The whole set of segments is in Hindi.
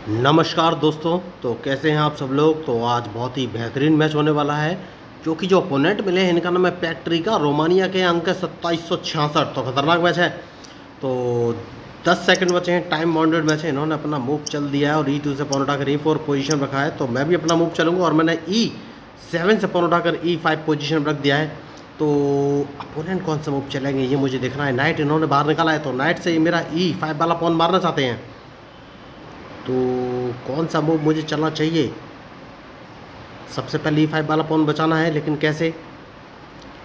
नमस्कार दोस्तों। तो कैसे हैं आप सब लोग। तो आज बहुत ही बेहतरीन मैच होने वाला है, क्योंकि जो ओपोनेंट मिले हैं इनका नाम है पैट्रिका, रोमानिया के, अंक है 2766। तो खतरनाक मैच है। तो 10 सेकंड बचे हैं, टाइम बाउंडेड मैच है। इन्होंने अपना मूव चल दिया है और E2 से पॉन उठाकर E4 पोजीशन रखा है। तो मैं भी अपना मूव चलूँगा और मैंने E7 से पॉन उठाकर E5 पोजीशन रख दिया है। तो अपोनेंट कौन सा मूव चलेंगे ये मुझे देखना है। नाइट इन्होंने बाहर निकाला है, तो नाइट से मेरा E5 वाला पॉन मारना चाहते हैं। तो कौन सा मूव मुझे चलना चाहिए। सबसे पहले E5 वाला पॉन बचाना है, लेकिन कैसे।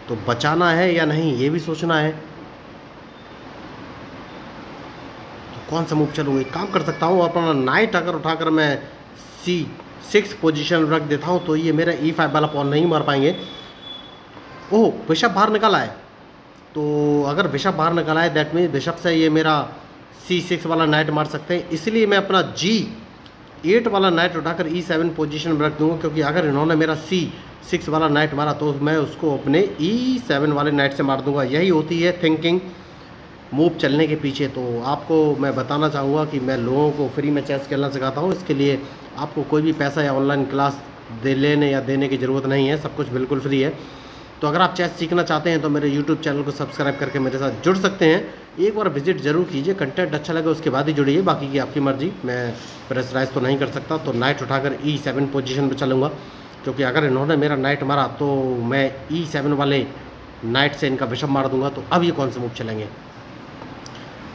तो बचाना है या नहीं ये भी सोचना है। तो कौन सा मूव चलूँ। एक काम कर सकता हूँ, अपना नाइट अगर उठाकर मैं C6 पोजीशन रख देता हूँ तो ये मेरा E5 वाला पॉन नहीं मार पाएंगे। ओह, बिशप बाहर निकाला है। तो अगर बिशप बाहर निकाला है दैट मीन्स बिशप से ये मेरा C6 वाला नाइट मार सकते हैं। इसलिए मैं अपना G8 वाला नाइट उठाकर E7 पोजीशन में रख दूंगा, क्योंकि अगर इन्होंने मेरा C6 वाला नाइट मारा तो मैं उसको अपने E7 वाले नाइट से मार दूंगा। यही होती है थिंकिंग मूव चलने के पीछे। तो आपको मैं बताना चाहूँगा कि मैं लोगों को फ्री में चेस खेलना सिखाता हूँ। इसके लिए आपको कोई भी पैसा या ऑनलाइन क्लास लेने या देने की ज़रूरत नहीं है, सब कुछ बिल्कुल फ्री है। तो अगर आप चेस सीखना चाहते हैं तो मेरे YouTube चैनल को सब्सक्राइब करके मेरे साथ जुड़ सकते हैं। एक बार विजिट जरूर कीजिए, कंटेंट अच्छा लगे उसके बाद ही जुड़िए, बाकी की आपकी मर्जी। मैं प्रेशराइज तो नहीं कर सकता। तो नाइट उठाकर E7 पोजीशन पे चलूँगा, क्योंकि अगर इन्होंने मेरा नाइट मारा तो मैं E7 वाले नाइट से इनका बिशप मार दूंगा। तो अब ये कौन से मूव चलेंगे।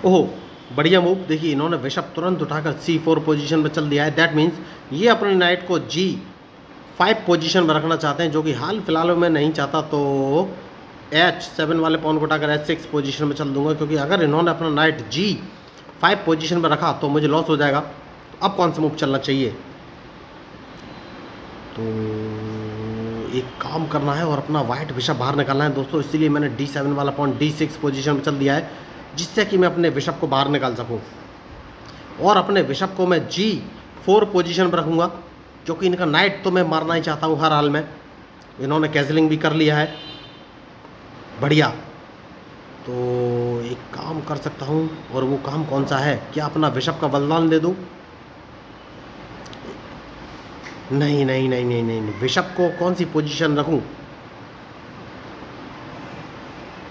ओहो, बढ़िया मूव। देखिए इन्होंने बिशप तुरंत उठाकर C4 पोजीशन पर चल दिया है। दैट मीन्स ये अपने नाइट को G5 पोजीशन में रखना चाहते हैं, जो कि हाल फिलहाल में मैं नहीं चाहता। तो H7 वाले पॉन को उठाकर H6 पोजीशन में चल दूंगा, क्योंकि अगर इन्होंने अपना नाइट G5 पोजीशन में रखा तो मुझे लॉस हो जाएगा। तो अब कौन सा मूव चलना चाहिए। तो एक काम करना है और अपना वाइट बिशप बाहर निकालना है दोस्तों। इसीलिए मैंने D7 वाला पॉन D6 पोजीशन में चल दिया है, जिससे कि मैं अपने बिशप को बाहर निकाल सकूं। और अपने बिशप को मैं G4 पोजीशन पर रखूँगा, क्योंकि इनका नाइट तो मैं मारना ही चाहता हूँ हर हाल में। इन्होंने कैसलिंग भी कर लिया है, बढ़िया। तो एक काम कर सकता हूँ, और वो काम कौन सा है। क्या अपना बिशप का बलिदान दे दूँ। नहीं नहीं नहीं नहीं नहीं, नहीं। बिशप को कौन सी पोजीशन रखूँ।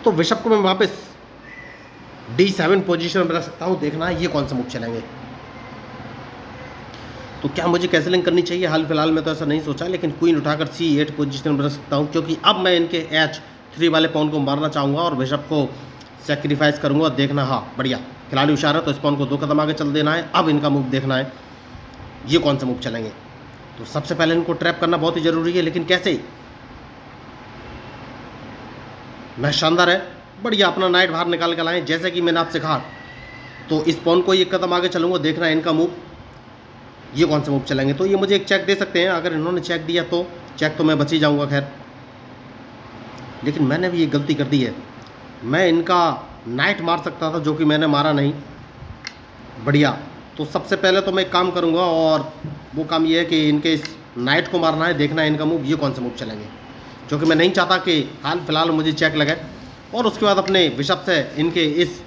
तो बिशप को मैं वापस D7 पोजीशन में रख सकता हूँ। देखना है ये कौन सा मूव चलेंगे। तो क्या मुझे कैसलिंग करनी चाहिए। हाल फिलहाल में तो ऐसा नहीं सोचा, लेकिन क्वीन उठाकर C8 पोजीशन में रख सकता हूँ, क्योंकि अब मैं इनके H3 वाले पॉन को मारना चाहूँगा और बिशप को सेक्रीफाइस करूँगा। देखना, हाँ बढ़िया, खिलाड़ी होशियार है। तो इस पॉन को 2 कदम आगे चल देना है। अब इनका मूव देखना है ये कौन सा मूव चलेंगे। तो सबसे पहले इनको ट्रैप करना बहुत ही ज़रूरी है, लेकिन कैसे। मैच शानदार है, बढ़िया। अपना नाइट बाहर निकाल कर लाएँ, जैसे कि मैंने आपसे कहा। तो इस पॉन को 1 कदम आगे चलूँगा। देखना है इनका मूव ये कौन सा मूव चलेंगे। तो ये मुझे एक चेक दे सकते हैं। अगर इन्होंने चेक दिया तो चेक तो मैं बच ही जाऊँगा खैर, लेकिन मैंने भी ये गलती कर दी है। मैं इनका नाइट मार सकता था, जो कि मैंने मारा नहीं। बढ़िया। तो सबसे पहले तो मैं एक काम करूँगा, और वो काम ये है कि इनके इस नाइट को मारना है। देखना है इनका मूव ये कौन सा मूव चलेंगे, क्योंकि मैं नहीं चाहता कि हाल फिलहाल मुझे चेक लगे और उसके बाद अपने बिशप से इनके इस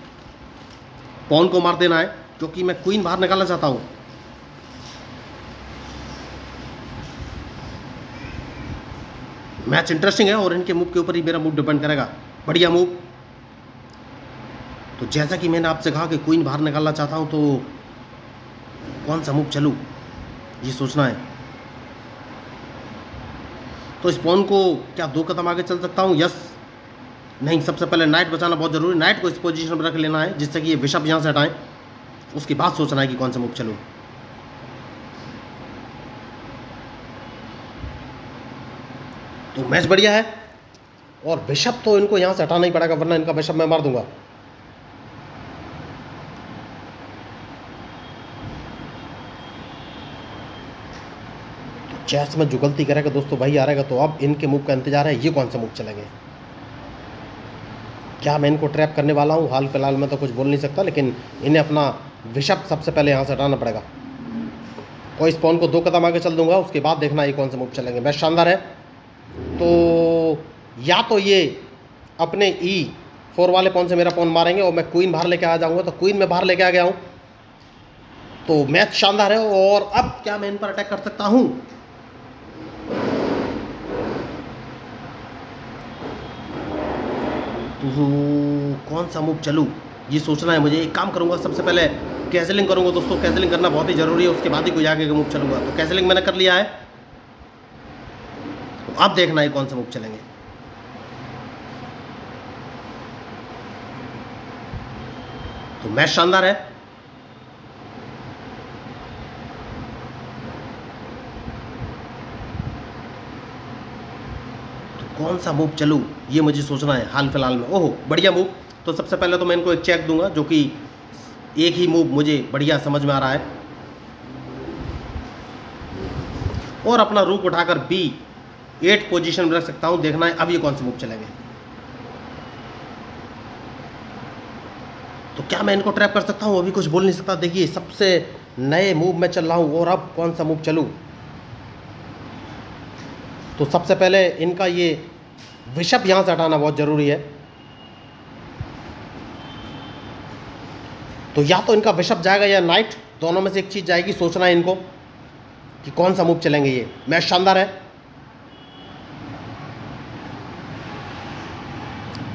पॉन को मार देना है, क्योंकि मैं क्वीन बाहर निकालना चाहता हूँ। मैच इंटरेस्टिंग है और इनके मूव के ऊपर ही मेरा मूव डिपेंड करेगा। बढ़िया मूव। तो जैसा कि मैंने आपसे कहा कि क्वीन बाहर निकालना चाहता हूं, तो कौन सा मूव चलूं ये सोचना है। तो इस पॉन को क्या 2 कदम आगे चल सकता हूं। यस, नहीं, सबसे पहले नाइट बचाना बहुत जरूरी। नाइट को इस पोजीशन पर रख लेना है, जिससे कि ये बिशप यहां से हटाएं। उसके बाद सोचना है कि कौन सा मूव चलूं। तो मैच बढ़िया है, और बिशप तो इनको यहाँ से हटाना ही पड़ेगा, वरना इनका बिशप मैं मार दूंगा। तो चेस में जो गलती करेगा दोस्तों वही आ रहेगा। तो अब इनके मूव का इंतजार है ये कौन सा मूव चलेंगे। क्या मैं इनको ट्रैप करने वाला हूँ। हाल फिलहाल में तो कुछ बोल नहीं सकता, लेकिन इन्हें अपना बिशप सबसे पहले यहाँ से हटाना पड़ेगा। और इस पॉन को 2 कदम आगे चल दूंगा, उसके बाद देखना ये कौन सा मूव चलेंगे। मैच शानदार है। तो या तो ये अपने E4 वाले पॉन से मेरा पॉन मारेंगे और मैं क्वीन बाहर लेके आ जाऊंगा। तो क्वीन में बाहर लेके आ गया हूँ। तो मैच शानदार है। और अब क्या मैं इन पर अटैक कर सकता हूं? कौन सा मूव चलूं, ये सोचना है मुझे। एक काम करूंगा, सबसे पहले कैसलिंग करूंगा दोस्तों। कैसलिंग करना बहुत ही जरूरी है, उसके बाद ही कोई आगे का मूव चलूंगा। तो कैसलिंग मैंने कर लिया है, तो अब देखना है कौन सा मूव चलेंगे। तो मैच शानदार है। तो कौन सा मूव चलूं, ये मुझे सोचना है हाल फिलहाल में। ओहो बढ़िया मूव। तो सबसे पहले तो मैं इनको एक चेक दूंगा, जो कि एक ही मूव मुझे बढ़िया समझ में आ रहा है। और अपना रूक उठाकर B8 पोजीशन में रख सकता हूं। देखना है अब ये कौन से मूव चलेंगे। तो क्या मैं इनको ट्रैप कर सकता हूं? अभी कुछ बोल नहीं सकता। देखिए सबसे नए मूव में चल रहा हूं, और अब कौन सा मूव चलूं? तो सबसे पहले इनका ये बिशप यहां से हटाना बहुत जरूरी है। तो या तो इनका बिशप जाएगा या नाइट, दोनों में से एक चीज जाएगी। सोचना है इनको कि कौन सा मूव चलेंगे। ये मैच शानदार है।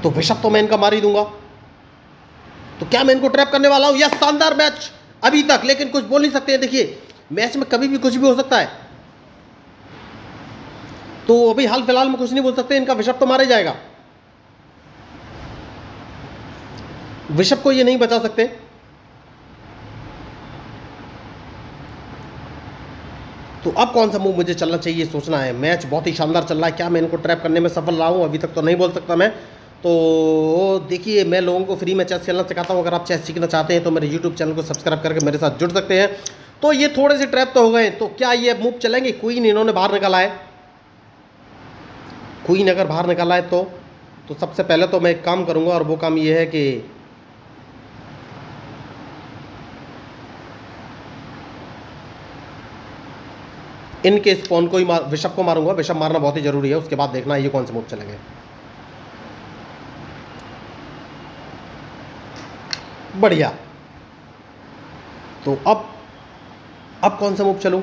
तो बिशप तो मैं इनका मार ही दूंगा। तो क्या मैं इनको ट्रैप करने वाला हूं? यह शानदार मैच अभी तक, लेकिन कुछ बोल नहीं सकते हैं। देखिए मैच में कभी भी कुछ भी हो सकता है, तो अभी हाल फिलहाल में कुछ नहीं बोल सकते। इनका बिशप तो मारा ही जाएगा, बिशप को ये नहीं बचा सकते। तो अब कौन सा मूव मुझे चलना चाहिए, सोचना है। मैच बहुत ही शानदार चल रहा है। क्या मैं इनको ट्रैप करने में सफल रहा हूं? अभी तक तो नहीं बोल सकता मैं। तो देखिए मैं लोगों को फ्री में चेस खेलना सिखाता हूं। अगर आप चेस सीखना चाहते हैं तो मेरे यूट्यूब चैनल को सब्सक्राइब करके मेरे साथ जुड़ सकते हैं। तो ये थोड़े से ट्रैप तो हो गए। तो क्या ये मूव चलेंगे? क्वीन इन्होंने बाहर निकाला है। क्वीन अगर बाहर निकाला है तो सबसे पहले तो मैं एक काम करूंगा, और वो काम ये है कि इनके इस पॉन को ही बिशप को मारूंगा। बिशप मारना बहुत ही जरूरी है। उसके बाद देखना है ये कौन से मूव चलेंगे। बढ़िया। तो अब कौन सा मूव चलूं?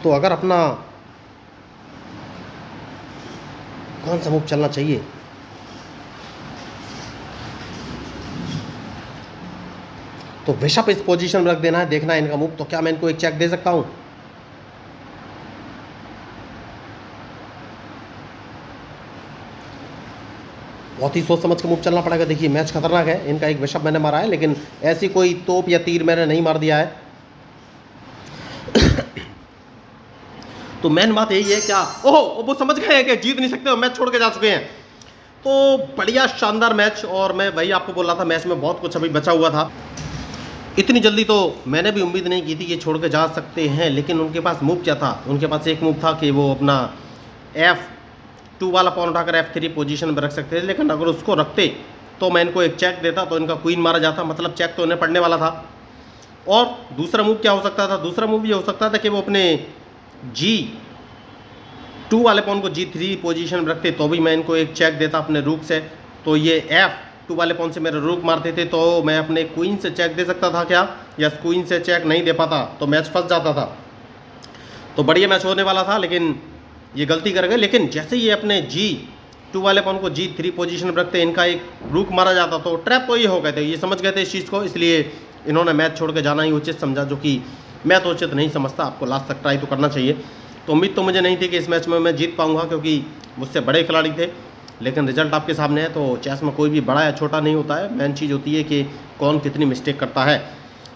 तो अगर अपना कौन सा मूव चलना चाहिए? तो बिशप इस पोजीशन में रख देना है। देखना है इनका मूव। तो क्या मैं इनको एक चेक दे सकता हूं? बहुत ही सोच समझ के मूव चलना पड़ेगा। देखिए मैच खतरनाक है। इनका एक बिशप मैंने मारा है, लेकिन ऐसी कोई तोप या तीर मैंने नहीं मार दिया है। तो मेन बात यही है, क्या ओह वो समझ गए हैं कि जीत नहीं सकते और मैच छोड़ के जा चुके हैं। तो बढ़िया शानदार मैच। और मैं वही आपको बोल रहा था, मैच में बहुत कुछ अभी बचा हुआ था। इतनी जल्दी तो मैंने भी उम्मीद नहीं की थी कि छोड़ के जा सकते हैं, लेकिन उनके पास मूव क्या था? उनके पास एक मूव था कि वो अपना F2 वाला पॉन उठाकर F3 पोजीशन में रख सकते थे। लेकिन अगर उसको रखते तो मैं इनको एक चेक देता, तो इनका क्वीन मारा जाता। मतलब चेक तो इन्हें पड़ने वाला था। और दूसरा मूव क्या हो सकता था? दूसरा मूव ये हो सकता था कि वो अपने G2 वाले पॉन को G3 पोजीशन में रखते, तो भी मैं इनको एक चेक देता अपने रूक से। तो ये F2 वाले पॉन से मेरे रूक मारते थे, तो मैं अपने क्वीन से चेक दे सकता था क्या? या क्वीन से चेक नहीं दे पाता तो मैच फंस जाता था। तो बढ़िया मैच होने वाला था, लेकिन ये गलती कर गए। लेकिन जैसे ही ये अपने G2 वाले पॉन को G3 पोजीशन में रखते, इनका एक रूक मारा जाता, तो ट्रैप तो ये हो गए थे। ये समझ गए थे इस चीज़ को, इसलिए इन्होंने मैच छोड़ के जाना ही उचित समझा, जो कि मैं तो उचित नहीं समझता। आपको लास्ट तक ट्राई तो करना चाहिए। तो उम्मीद तो मुझे नहीं थी कि इस मैच में मैं जीत पाऊंगा, क्योंकि मुझसे बड़े खिलाड़ी थे। लेकिन रिजल्ट आपके सामने है। तो चेस में कोई भी बड़ा या छोटा नहीं होता है, मेन चीज़ होती है कि कौन कितनी मिस्टेक करता है।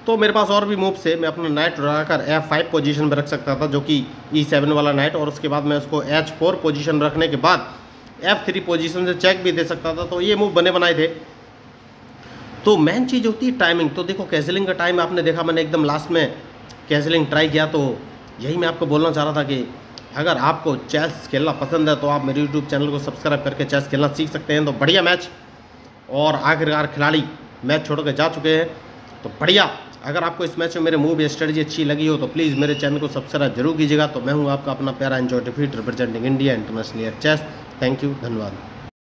तो मेरे पास और भी मूव से मैं अपना नाइट उड़ाकर F5 पोजीशन में रख सकता था, जो कि E7 वाला नाइट, और उसके बाद मैं उसको H4 पोजीशन रखने के बाद F3 पोजीशन से चेक भी दे सकता था। तो ये मूव बने बनाए थे। तो मेन चीज़ होती है टाइमिंग। तो देखो कैसलिंग का टाइम आपने देखा, मैंने एकदम लास्ट में कैसलिंग ट्राई किया। तो यही मैं आपको बोलना चाह रहा था कि अगर आपको चेस खेलना पसंद है तो आप मेरे यूट्यूब चैनल को सब्सक्राइब करके चेस खेलना सीख सकते हैं। तो बढ़िया मैच, और आखिरकार खिलाड़ी मैच छोड़ कर जा चुके हैं। तो बढ़िया। अगर आपको इस मैच में मेरे मूव या स्ट्रेटजी अच्छी लगी हो तो प्लीज़ मेरे चैनल को सब्सक्राइब जरूर कीजिएगा। तो मैं हूँ आपका अपना प्यारा एंजॉय डिफीट representing India international chess. Thank you, धन्यवाद।